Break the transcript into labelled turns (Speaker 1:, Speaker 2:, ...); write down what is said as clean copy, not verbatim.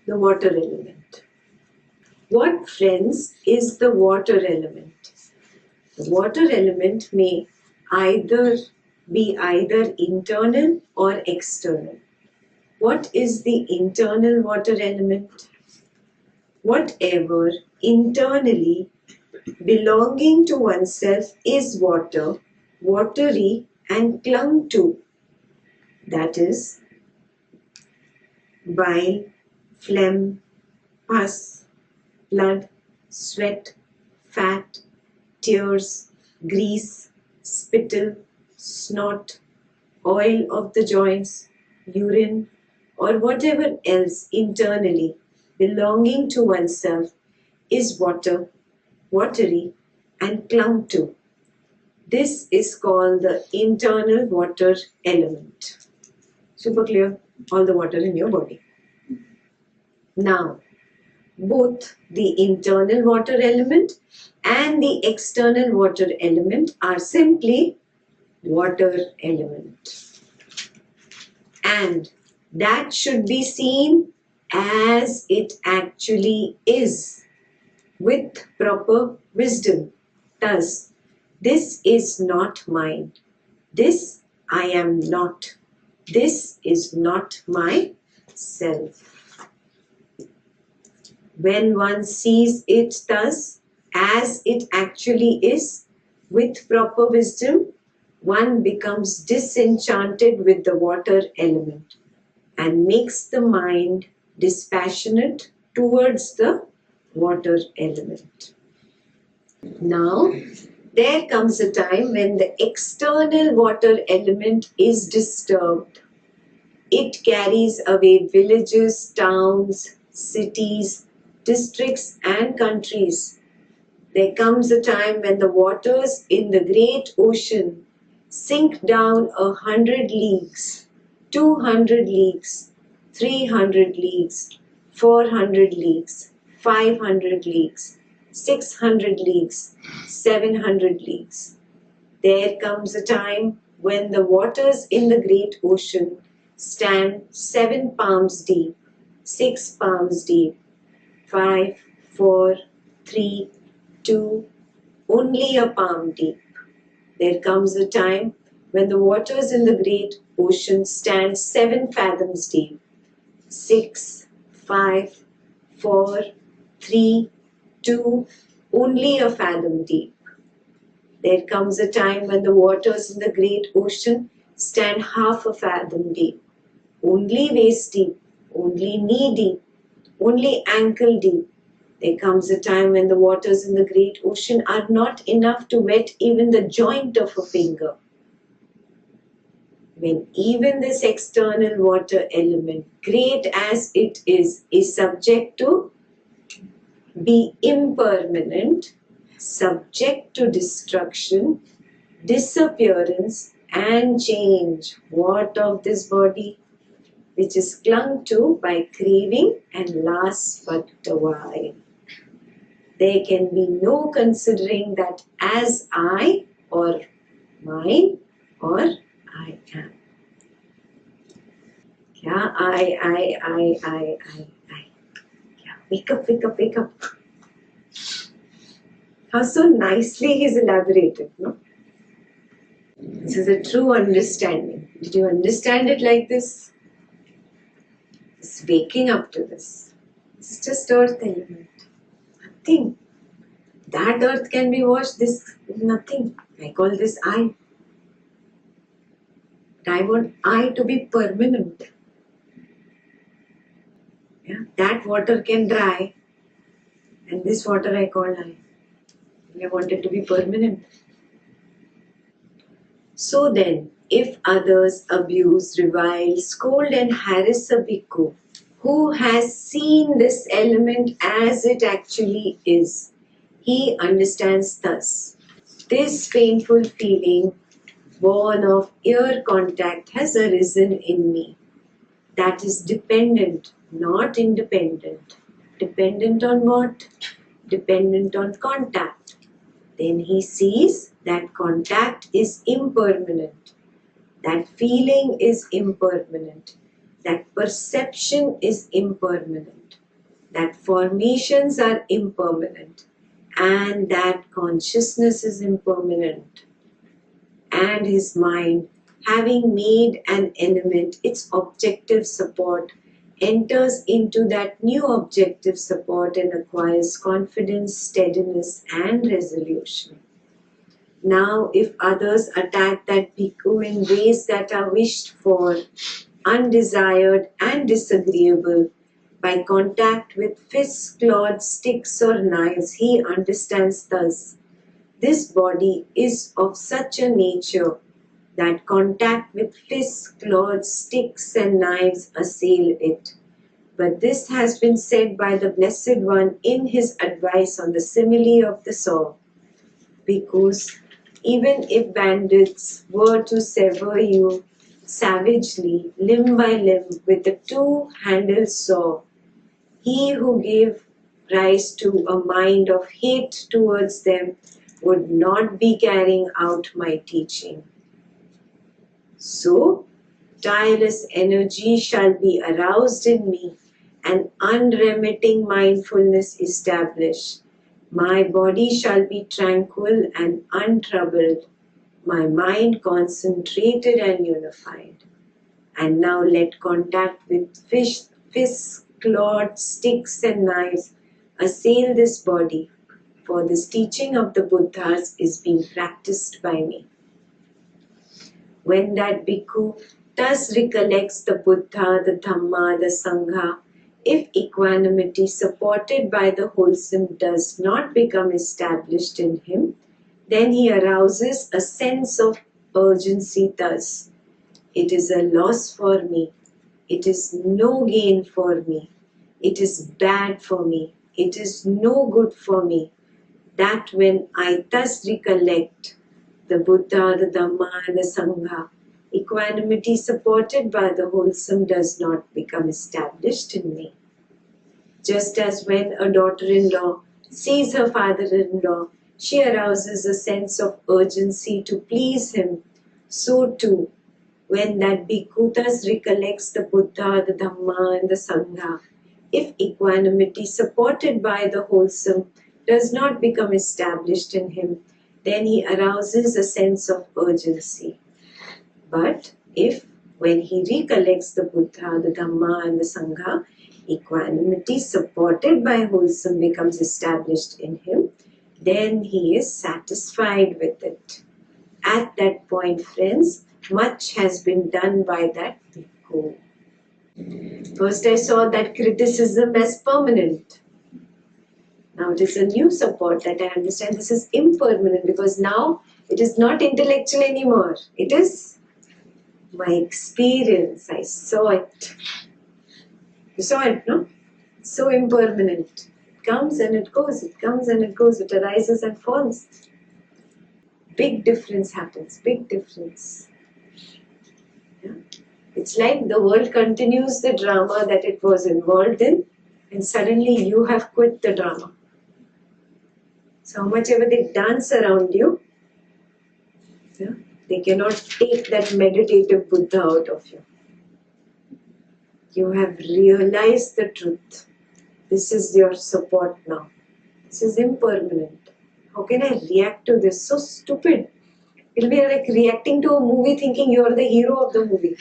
Speaker 1: the water element. What, friends, is the water element? The water element may be either internal or external. What is the internal water element? Whatever internally belonging to oneself is water, watery and clung to. That is bile, phlegm, pus, blood, sweat, fat, tears, grease, spittle, snot, oil of the joints, urine, or whatever else internally belonging to oneself is water, watery, and clung to. This is called the internal water element. Super clear? All the water in your body. Now, both the internal water element and the external water element are simply water element. And that should be seen as it actually is with proper wisdom. Thus, this is not mine. This I am not. This is not my self. When one sees it thus, as it actually is, with proper wisdom, one becomes disenchanted with the water element and makes the mind dispassionate towards the water element. Now, there comes a time when the external water element is disturbed. It carries away villages, towns, cities, districts, and countries. There comes a time when the waters in the great ocean sink down 100 leagues, 200 leagues, 300 leagues, 400 leagues, 500 leagues, 600 leagues, 700 leagues. There comes a time when the waters in the great ocean stand 7 palms deep, 6 palms deep, 5, 4, 3, 2, only a palm deep. There comes a time when the waters in the great ocean stand 7 fathoms deep, 6, 5, 4, 3, 2, only a fathom deep. There comes a time when the waters in the great ocean stand half a fathom deep, only waist deep, only knee deep, only ankle deep. There comes a time when the waters in the great ocean are not enough to wet even the joint of a finger. When even this external water element, great as it is subject to be impermanent, subject to destruction, disappearance, and change. What of this body? Which is clung to by craving and lasts but a while. There can be no considering that as I or mine or I am. Yeah, I. Yeah, wake up, wake up, wake up. How so nicely he's elaborated, no? This is a true understanding. Did you understand it like this? It's waking up to this. It's just earth element. Nothing. That earth can be washed. This is nothing. I call this I. But I want I to be permanent. Yeah, that water can dry, and this water I call I. I want it to be permanent. So then, if others abuse, revile, scold, and harass a bhikkhu who has seen this element as it actually is, he understands thus. This painful feeling, born of ear contact, has arisen in me. That is dependent, not independent. Dependent on what? Dependent on contact. Then he sees that contact is impermanent. That feeling is impermanent. That perception is impermanent. that formations are impermanent and that consciousness is impermanent, and his mind, having made an element its objective support, enters into that new objective support and acquires confidence, steadiness, and resolution. Now, if others attack that bhikkhu in ways that are wished for, undesired, and disagreeable, by contact with fists, claws, sticks, or knives, he understands thus: this body is of such a nature that contact with fists, claws, sticks, and knives assail it. But this has been said by the Blessed One in his advice on the simile of the saw, because even if bandits were to sever you savagely, limb by limb, with a two-handled saw, he who gave rise to a mind of hate towards them would not be carrying out my teaching. So, tireless energy shall be aroused in me, and unremitting mindfulness established. My body shall be tranquil and untroubled, my mind concentrated and unified. And now let contact with fists, claws, sticks, and knives assail this body, for this teaching of the Buddhas is being practiced by me. When that bhikkhu thus recollects the Buddha, the Dhamma, the Sangha, if equanimity supported by the wholesome does not become established in him, then he arouses a sense of urgency thus: it is a loss for me, it is no gain for me, it is bad for me, it is no good for me, that when I thus recollect the Buddha, the Dhamma, and the Sangha, equanimity supported by the wholesome does not become established in me. Just as when a daughter-in-law sees her father-in-law, she arouses a sense of urgency to please him, so too, when that bhikkhu thus recollects the Buddha, the Dhamma, and the Sangha, if equanimity supported by the wholesome does not become established in him, then he arouses a sense of urgency. But if, when he recollects the Buddha, the Dhamma, and the Sangha, equanimity supported by wholesome becomes established in him, then he is satisfied with it. At that point, friends, much has been done by that bhikkhu. First, I saw that criticism as permanent. Now it is a new support that I understand this is impermanent, because now it is not intellectual anymore. It is my experience. I saw it. You saw it, no? So impermanent. It comes and it goes. It comes and it goes. It arises and falls. Big difference happens. Big difference. Yeah? It's like the world continues the drama that it was involved in, and suddenly you have quit the drama. So how much ever they dance around you, yeah, they cannot take that meditative Buddha out of you. You have realized the truth. This is your support now. This is impermanent. How can I react to this? So stupid. It'll be like reacting to a movie thinking you're the hero of the movie.